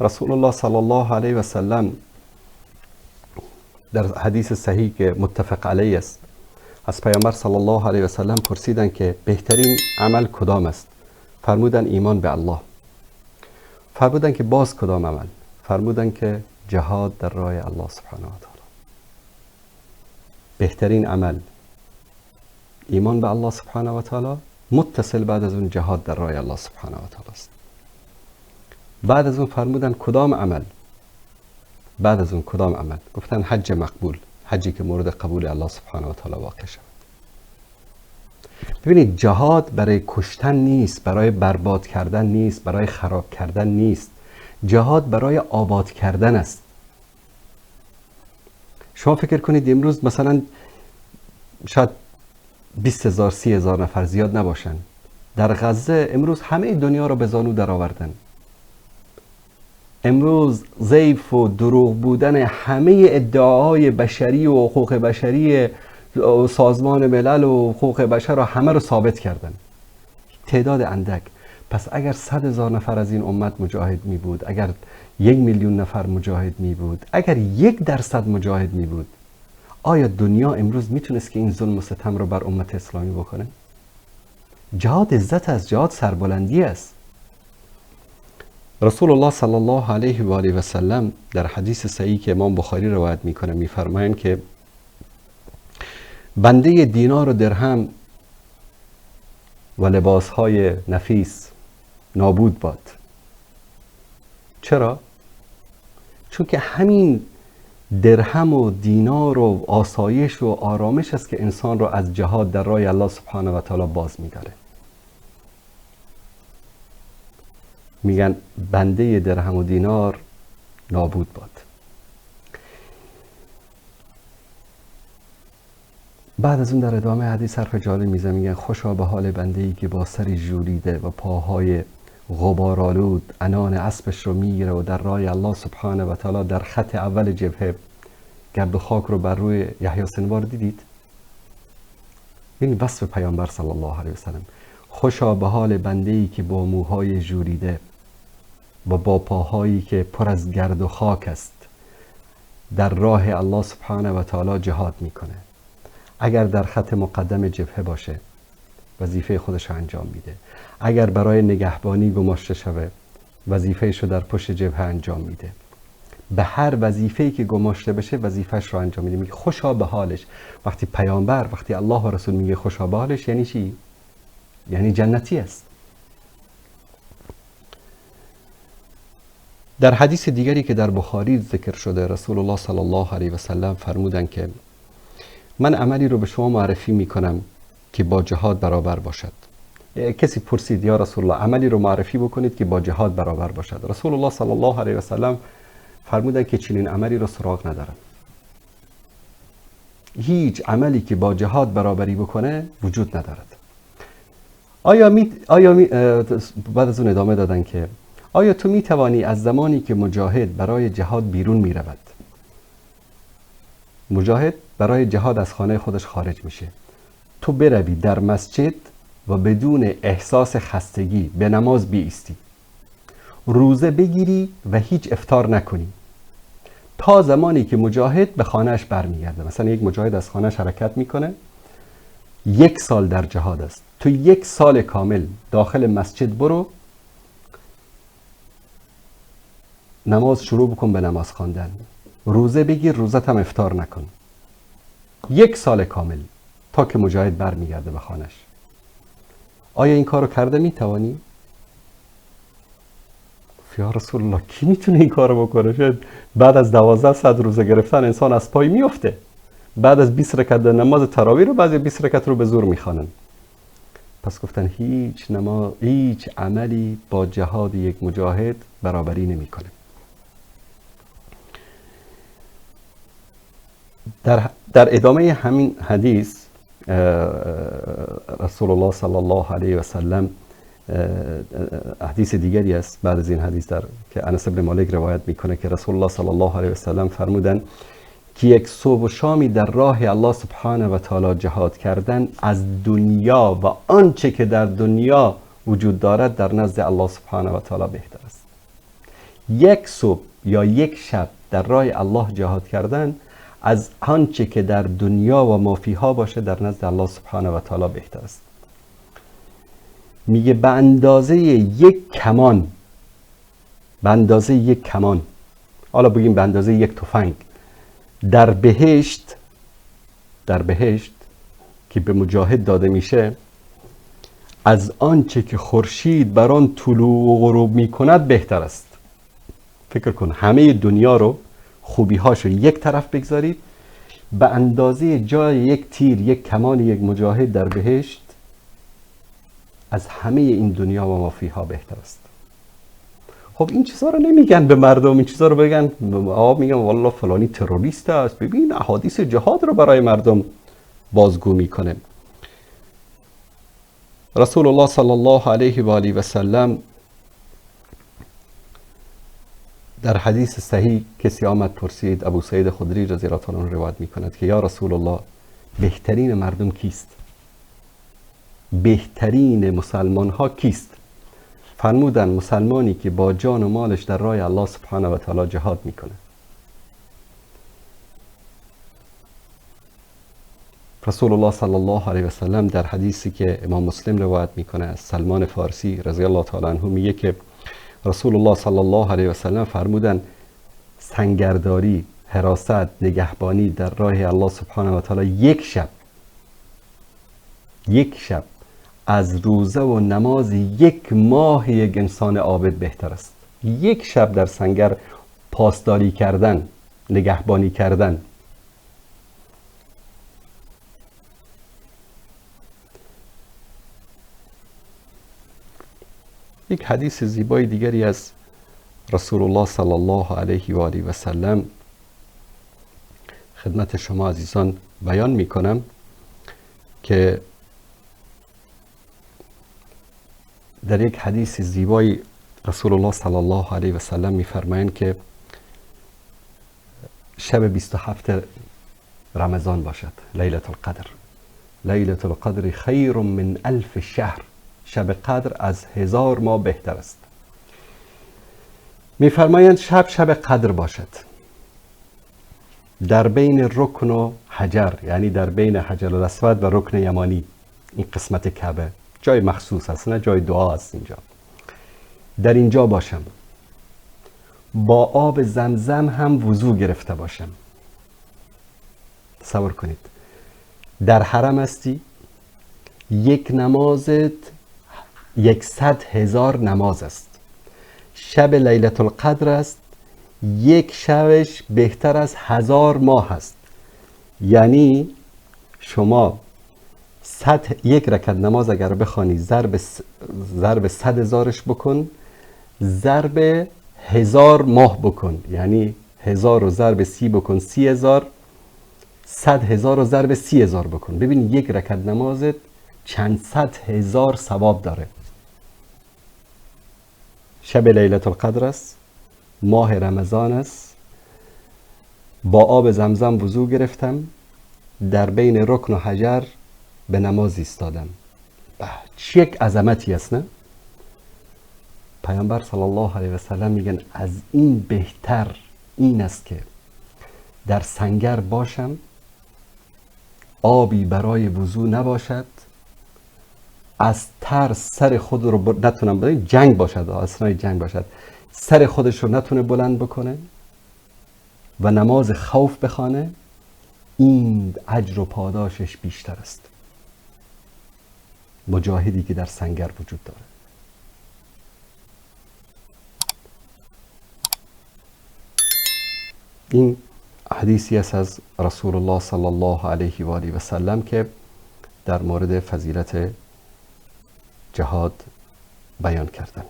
رسول الله صلی الله علیه و سلم در حدیث صحیح که متفق علیه است از پیامبر صلی الله علیه و سلم پرسیدند که بهترین عمل کدام است؟ فرمودند ایمان به الله. فرمودند که باز کدام عمل؟ فرمودند که جهاد در راه الله سبحانه و تعالی. بهترین عمل ایمان به الله سبحانه و تعالی، متصل بعد از اون جهاد در راه الله سبحانه و تعالی است. بعد از اون فرمودن کدام عمل؟ بعد از اون کدام عمل؟ گفتن حج مقبول، حجی که مورد قبول الله سبحانه و تعالی واقع شود. ببینید جهاد برای کشتن نیست، برای برباد کردن نیست، برای خراب کردن نیست. جهاد برای آباد کردن است. شما فکر کنید امروز مثلا شاید 20,000 30,000 نفر زیاد نباشن در غزه امروز همه دنیا رو به زانو در آوردن. امروز ضعیف و دروغ بودن همه ادعاهای بشری و حقوق بشری سازمان ملل و حقوق بشر رو همه رو ثابت کردن. تعداد اندک. پس اگر 100,000 نفر از این امت مجاهد می بود، اگر 1,000,000 نفر مجاهد می بود، اگر 1% مجاهد می بود، آیا دنیا امروز میتونست که این ظلم و ستم رو بر امت اسلامی بکنه؟ جهاد عزت است، جهاد سربلندی است. رسول الله صلی الله علیه و آله و سلم در حدیث صحیح که امام بخاری روایت میکنه میفرمایند که بنده دینار و درهم و لباسهای نفیس نابود باد. چرا؟ چون که همین درهم و دینار و آسایش و آرامش است که انسان رو از جهاد در راه الله سبحانه و تعالی باز می‌داره. میگن بنده درهم و دینار نابود باد. بعد از اون در ادامه حدیث حرف جالب میزنن، میگن خوشا به حال بنده‌ای که با سری ژولیده و پاهای غبارآلود عنان اسبش رو میگیره و در راه الله سبحانه و تعالی در خط اول جبهه گرد و خاک رو بر روی یحیی سنوار دیدید؟ این وصف پیامبر صلی الله علیه و سلم. خوشا به حال بنده‌ای که با موهای ژولیده و با پاهایی که پر از گرد و خاک است در راه الله سبحانه و تعالی جهاد میکنه. اگر در خط مقدم جبهه باشه وظیفه خودش رو انجام میده، اگر برای نگهبانی گماشته شوه وظیفه‌اش رو در پشت جبهه انجام میده. به هر وظیفه‌ای که گماشته بشه وظیفه‌اش رو انجام میده. میگه خوشا به حالش. وقتی پیامبر، وقتی الله و رسول میگه خوشا به حالش یعنی چی؟ یعنی جنتی است. در حدیث دیگری که در بخاری ذکر شده رسول الله صلی الله علیه و سلم فرمودند که من عملی رو به شما معرفی میکنم که با جهاد برابر باشد. کسی پرسید یا رسول الله عملی رو معرفی بکنید که با جهاد برابر باشد. رسول الله صلی الله علیه و سلم فرمودند که چنین عملی رو سراغ ندارم. هیچ عملی که با جهاد برابری بکنه وجود ندارد. بعد از اون ادامه دادن که آیا تو میتوانی از زمانی که مجاهد برای جهاد بیرون میرود، مجاهد برای جهاد از خانه خودش خارج میشه، تو بروی در مسجد و بدون احساس خستگی به نماز بیستی، روزه بگیری و هیچ افطار نکنی تا زمانی که مجاهد به خانهش برمیگرده. مثلا یک مجاهد از خانهش حرکت میکنه، 1 سال در جهاد است، تو 1 سال کامل داخل مسجد برو، نماز شروع بکن به نماز خواندن، روزه بگیر، روزت هم افطار نکن، 1 سال کامل تا که مجاهد برمیگرده به خانهش. آیا این کارو کرده میتوانی؟ یا رسول الله کی میتونه این کارو بکنه؟ شاید بعد از 12 ساعت روزه گرفتن انسان از پای میفته. بعد از 20 رکعت نماز تراویح رو بعضی 20 رکعت رو به زور میخوانن. پس گفتن هیچ عملی با جهاد یک مجاهد برابری نمیکنه. در ادامه همین حدیث رسول الله صلی الله علیه و سلم حدیث دیگری است بعد از این حدیث که انس بن مالک روایت میکنه که رسول الله صلی الله علیه و سلم فرمودن که یک صبح و شامی در راه الله سبحانه و تعالی جهاد کردن از دنیا و آنچه که در دنیا وجود دارد در نزد الله سبحانه و تعالی بهتر است. یک صبح یا یک شب در راه الله جهاد کردن از آنچه که در دنیا و ما فیها باشه در نزد الله سبحانه و تعالی بهتر است. میگه به اندازه یک کمان، به اندازه یک کمان، حالا بگیم به اندازه یک تفنگ، در بهشت که به مجاهد داده میشه، از آنچه که خورشید بر آن طلوع و غروب میکند بهتر است. فکر کن همه دنیا رو، خوبی‌هاشو یک طرف بگذارید، به اندازه جای یک تیر، یک کمان یک مجاهد در بهشت از همه این دنیا و ما فیها بهتر است. خب این چیزا رو نمیگن به مردم، این چیزا رو بگن میگن والله فلانی تروریست است، ببین احادیث جهاد رو برای مردم بازگو میکنه. رسول الله صلی الله علیه و آله و سلم در حدیث صحیح کسی آمد پرسید، ابو سعید خدری رضی الله عنه روایت میکند که یا رسول الله بهترین مردم کیست؟ بهترین مسلمان ها کیست؟ فرمودن مسلمانی که با جان و مالش در راه الله سبحانه و تعالی جهاد میکنه. رسول الله صلی الله علیه و سلم در حدیثی که امام مسلم روایت میکنه از سلمان فارسی رضی الله تعالی عنه میگه که رسول الله صلی الله علیه و سلم فرمودن سنگرداری، حراست، نگهبانی در راه الله سبحانه و تعالی یک شب از روزه و نماز یک ماه یک انسان عابد بهتر است. یک شب در سنگر پاسداری کردن، نگهبانی کردن. یک حدیث زیبای دیگری از رسول الله صلی الله علیه و آله و سلم خدمت شما عزیزان بیان می کنم که در یک حدیث زیبای رسول الله صلی الله علیه و سلم می فرمایند که شب 27 رمضان باشد، لیلة القدر. لیلة القدر خیر من 1000 شهر. شب قدر از 1000 ماه بهتر است. میفرمایند شب قدر باشد در بین رکن و حجر، یعنی در بین حجر الاسود و رکن یمانی، این قسمت کعبه جای مخصوص است، نه جای دعا است. اینجا در اینجا باشم، با آب زمزم هم وضو گرفته باشم. تصور کنید در حرم هستی، یک نمازت 100,000 نماز است. شب لیلة القدر است، یک شبش بهتر از 1000 ماه است. یعنی شما یک رکعت نماز اگر بخوانی ضرب 100,000ش بکن، ضرب 1000 ماه بکن، یعنی 1000 رو ضرب 30 بکن 30,000، 100,000 رو ضرب 30,000 بکن. ببین یک رکعت نمازت چند 100,000 ثواب داره. شب لیلة القدر است، ماه رمضان است، با آب زمزم وضو گرفتم، در بین رکن و حجر به نماز ایستادم. چه یک عظمتی است نه؟ پیامبر صلی الله علیه و سلم میگن از این بهتر این است که در سنگر باشم، آبی برای وضو نباشد، از ترس سر خود رو نتونم بلند، جنگ باشد، اثنای جنگ باشد، سر خودش رو نتونه بلند بکنه و نماز خوف بخوانه، این اجر و پاداشش بیشتر است. مجاهدی که در سنگر وجود داره. این حدیثی است از رسول الله صلی الله علیه و آله و سلم که در مورد فضیلت جهاد بیان کردن.